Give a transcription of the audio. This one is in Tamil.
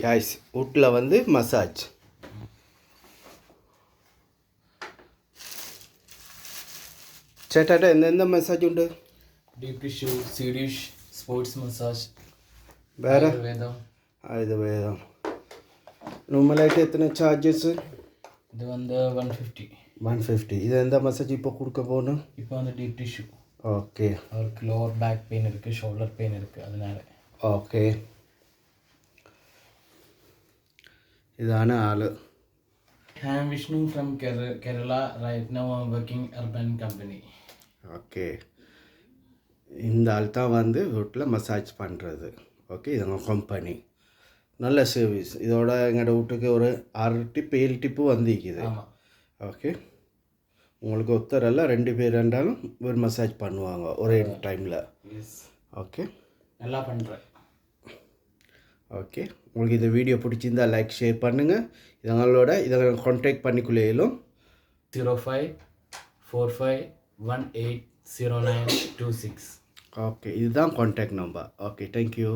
கைஸ் வீட்டில் வந்து மசாஜ். ചേട്ടാ എന്നെന്താ മസാജ് ഉണ്ട്? Deep tissue, Swedish sports massage, വേറെ ആയുർവേദം. നോർമലായിട്ട് എത്ര ചാർജസ്? இது வந்து 150. 150. இது எந்த மசாஜ் இப்போ கொடுக்க போகணும்? இப்போ வந்து டீப் டிஷ்யூ. ஓகே. அவருக்கு லோவர் பேக் பெயின் இருக்குது, ஷோல்டர் பெயின் இருக்குது, அதனால. ஓகே. இதான ஆள். I am Vishnu from Kerala. Right now I am working urban company. Okay. இந்த ஆள் தான் வந்து வீட்டில் மசாஜ் பண்ணுறது. ஓகே, இது கம்பெனி. நல்ல சர்வீஸ். இதோட எங்களோட வீட்டுக்கு ஒரு 6 டிப்பு 7 டிப்பு வந்திருக்குது. ஓகே, உங்களுக்கு ஒருத்தரெல்லாம் 2 பேர் இருந்தாலும் ஒரு மசாஜ் பண்ணுவாங்க ஒரே டைமில். ஓகே, நல்லா பண்ணுறேன். ஓகே, உங்களுக்கு இந்த வீடியோ பிடிச்சிருந்தா லைக் ஷேர் பண்ணுங்கள். இதை கான்டாக்ட் பண்ணிக்கொள்ளையிலும் 0545180926. ஓகே, இதுதான் கான்டாக்ட் நம்பர். Okay, thank you.